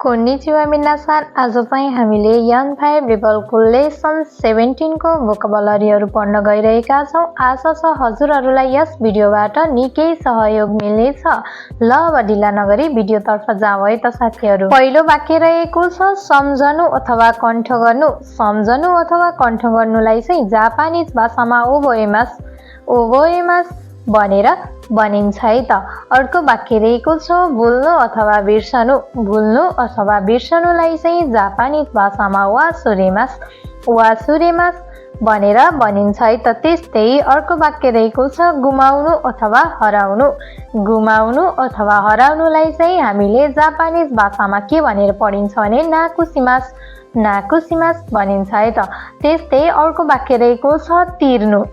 कोन्निचिवा मिनासान, आज चाहिँ हामीले यन 5 लेभलको लेसन 17 को भोकाबुलरीहरू पढ्न गइरहेका छौं। आशा छ हजुरहरूलाई यस भिडियोबाट निकै सहयोग मिल्नेछ। ल अब ढिला नगरी भिडियोतर्फ जाऊ है त साथीहरू। पहिलो वाक्य रहेको छ सम्झनु अथवा कण्ठ गर्नु। सम्झनु अथवा कण्ठ गर्नुलाई चाहिँ जापानिज भाषामा ओबोएमास भनेर भनिन्छ है त। अर्को वाक्य रहेको छ भुल्नु अथवा बिर्सनु। भुल्नु अथवा बिर्सनुलाई चाहिँ जापानिज भाषामा वासुरेमास भनेर भनिन्छ है त। त्यस्तै अर्को वाक्य रहेको छ गुमाउनु अथवा हराउनु। गुमाउनु अथवा हराउनुलाई चाहिँ हामीले जापानिज भाषामा के भनेर पढिन्छ भने नाकुसिमास भनिन्छ है त। त्यस्तै अर्को वाक्य रहेको छ तिर्नु।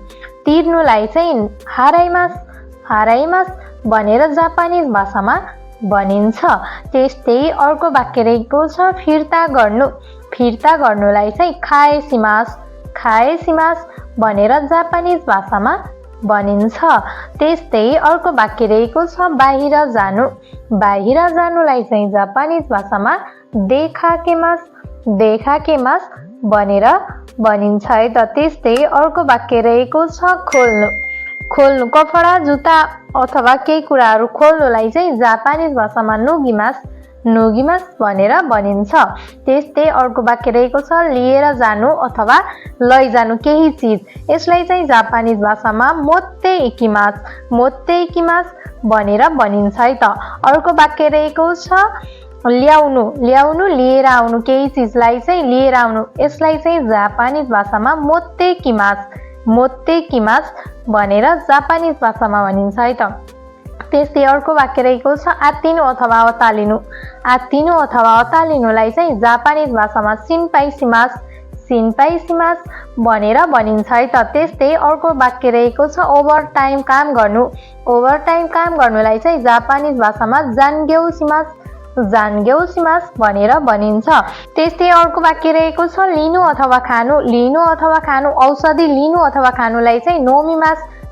तिर्नुलाई चाहिँ हाराइमास भनेर जापानिज भाषामा भनिन्छ। त्यस्तै अर्को वाक्य रहेको छ फिर्ता गर्नु। फिर्ता गर्नुलाई चाहिँ खाएसिमास भनेर जापानिज भाषामा भनिन्छ। त्यस्तै अर्को वाक्य रहेको छ बाहिर जानु। बाहिर जानुलाई चाहिँ जापानिज भाषामा देखाकेमास भनेर भनिन्छ है त। त्यस्तै अर्को वाक्य रहेको छ खोल्नु। कपडा जुत्ता अथवा केही कुराहरू खोल्नुलाई चाहिँ जापानिज भाषामा नोगिमास भनेर भनिन्छ। त्यस्तै अर्को वाक्य रहेको छ लिएर जानु अथवा लैजानु केही चिज। यसलाई चाहिँ जापानिज भाषामा मोत्तेइकिमास भनेर भनिन्छ है त। अर्को वाक्य रहेको छ ल्याउनु लिएर आउनु केही चिजलाई चाहिँ लिएर आउनु। यसलाई चाहिँ जापानिज भाषामा मोत्तेकिमास भनेर जापानिज भाषामा भनिन्छ है त। त्यस्तै अर्को वाक्य रहेको छ आत्तिनु अथवा अतालिनु। आत्तिनु अथवा अतालिनुलाई चाहिँ जापानिज भाषामा सिनपाइसिमास भनेर भनिन्छ है त। त्यस्तै अर्को वाक्य रहेको छ ओभरटाइम काम गर्नु। ओभरटाइम काम गर्नुलाई चाहिँ जापानिज भाषामा जानगेउसिमास भनेर भनिन्छ। त्यस्तै अर्को वाक्य रहेको छ लिनु अथवा खानु। औषधि लिनु अथवा खानुलाई चाहिँ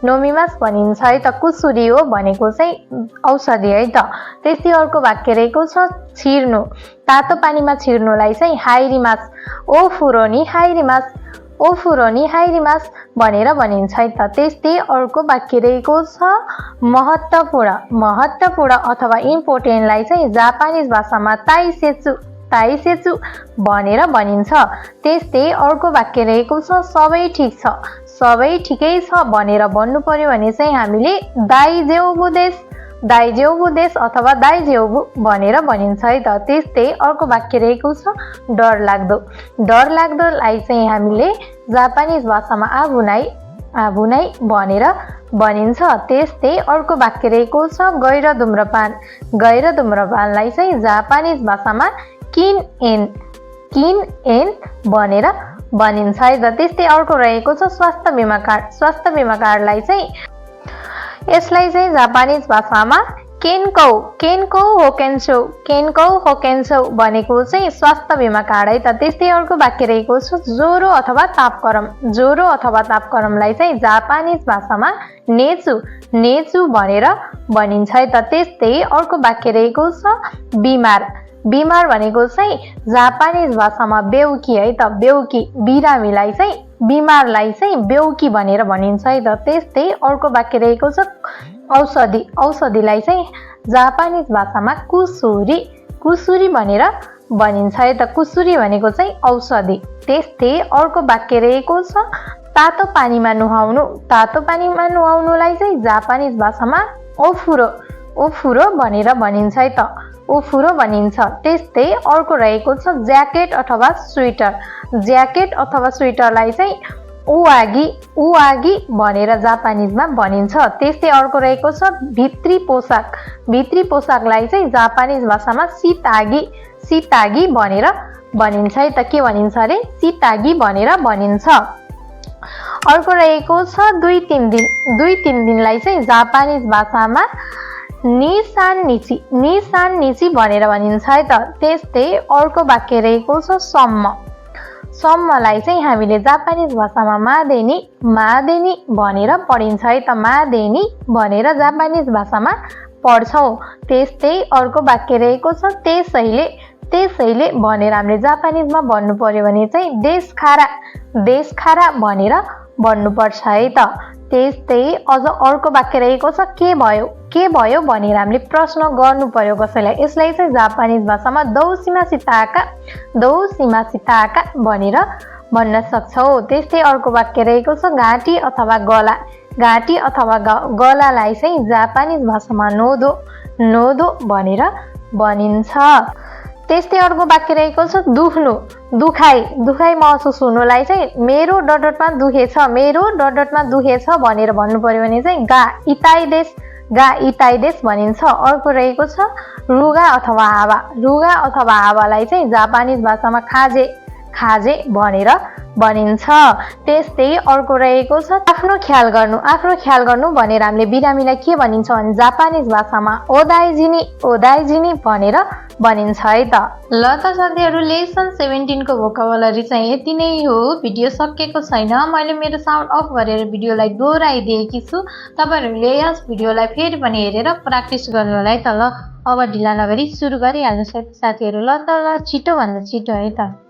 नोमिमास भनिन्छ है त। कुसुरी हो भनेको चाहिँ औषधि है त। त्यस्तै अर्को वाक्य रहेको छ छिर्नु। तातो पानीमा छिर्नुलाई चाहिँ ओफुरोनी हाइरिमास भनेर भनिन्छ है त। त्यस्तै अर्को वाक्य रहेको छ महत्त्वपूर्ण अथवा इम्पोर्टेन्टलाई चाहिँ जापानिज भाषामा ताइसेचु भनेर भनिन्छ। त्यस्तै अर्को वाक्य रहेको छ सबै ठिकै छ भनेर भन्नु पर्यो भने चाहिँ हामीले दाइजेउबु देश अथवा दाइजेउबु भनेर भनिन्छ है त। त्यस्तै अर्को वाक्य रहेको छ डरलाग्दोलाई चाहिँ हामीले जापानिज भाषामा आबुनाइ भनेर भनिन्छ। त्यस्तै अर्को वाक्य रहेको छ गैर धुम्रपानलाई चाहिँ जापानिज भाषामा किन एन भनेर भनिन्छ है त। त्यस्तै अर्को रहेको छ स्वास्थ्य बिमा कार्डलाई चाहिँ यसलाई चाहिँ जापानिज भाषामा केनको होकेन्सो भनेको चाहिँ स्वास्थ्य बिमा कार्ड है त। त्यस्तै अर्को वाक्य रहेको छ ज्वरो अथवा तापक्रमलाई चाहिँ जापानिज भाषामा नेचु भनेर भनिन्छ है त। त्यस्तै अर्को वाक्य रहेको छ बिमार भनेको चाहिँ जापानिज भाषामा बेउकी है त। बिरामीलाई चाहिँ बिमारलाई चाहिँ बेउकी भनेर भनिन्छ है त। त्यस्तै अर्को वाक्य रहेको छ औषधिलाई चाहिँ जापानिज भाषामा कुसुरी भनेर भनिन्छ है त। कुसुरी भनेको चाहिँ औषधि। त्यस्तै अर्को वाक्य रहेको छ तातो पानीमा नुहाउनुलाई चाहिँ जापानिज भाषामा ओफुरो भनेर भनिन्छ है त। ओफुरो भनिन्छ। त्यस्तै अर्को रहेको छ ज्याकेट अथवा स्वेटरलाई चाहिँ उआगी भनेर जापानिजमा भनिन्छ। त्यस्तै अर्को रहेको छ भित्री पोसाकलाई चाहिँ जापानिज भाषामा सितागी भनेर भनिन्छ है त। के भनिन्छ अरे सितागी भनेर भनिन्छ। अर्को रहेको छ 2-3 दिनलाई चाहिँ जापानिज भाषामा निसाननिची भनेर भनिन्छ है त। त्यस्तै अर्को वाक्य रहेको छ सम्मलाई चाहिँ हामीले जापानिज भाषामा मादेनी भनेर पढिन्छ है त। मादेनी भनेर जापानिज भाषामा पढ्छौं। त्यस्तै अर्को वाक्य रहेको छ त्यसैले भनेर हामीले जापानिजमा भन्नु पर्यो भने चाहिँ देश खारा भनेर भन्नुपर्छ है त। त्यस्तै अझ अर्को वाक्य रहेको छ के भयो भनेर हामीले प्रश्न गर्नु पर्यो कसैलाई। यसलाई चाहिँ जापानिज भाषामा दौसिमा सिताका भनेर भन्न सक्छौ। त्यस्तै अर्को वाक्य रहेको छ घाँटी अथवा गलालाई चाहिँ जापानिज भाषामा नोदो भनेर भनिन्छ। त्यस्तै अर्को वाक्य रहेको छ दुखाइ महसुस हुनुलाई चाहिँ मेरो डडटमा दुखेछ भनेर भन्नु पर्यो भने चाहिँ गा इताइदेस भनिन्छ। अर्को रहेको छ रुगा अथवा हावालाई चाहिँ जापानिज भाषामा खाजे भनेर भनिन्छ। त्यस्तै अर्को रहेको छ आफ्नो ख्याल गर्नु भनेर हामीले बिरामीलाई के भनिन्छ भने जापानिज भाषामा ओदाइजिनी भनेर भनिन्छ है त। ल त साथीहरु, लेसन 17 को भोकाबुलरी चाहिँ यति नै हो। भिडियो सकेको छैन, मैले मेरो साउन्ड अफ गरेर भिडियोलाई दोहोऱ्याइदिएकी छु। तपाईहरुले यस भिडियोलाई फेरि पनि हेरेर प्र्याक्टिस गर्नु होला है त। ल अब ढिला नगरी सुरु गरिहाल्नुस् है साथीहरु। ल त छिटो भन्दा छिटो है त।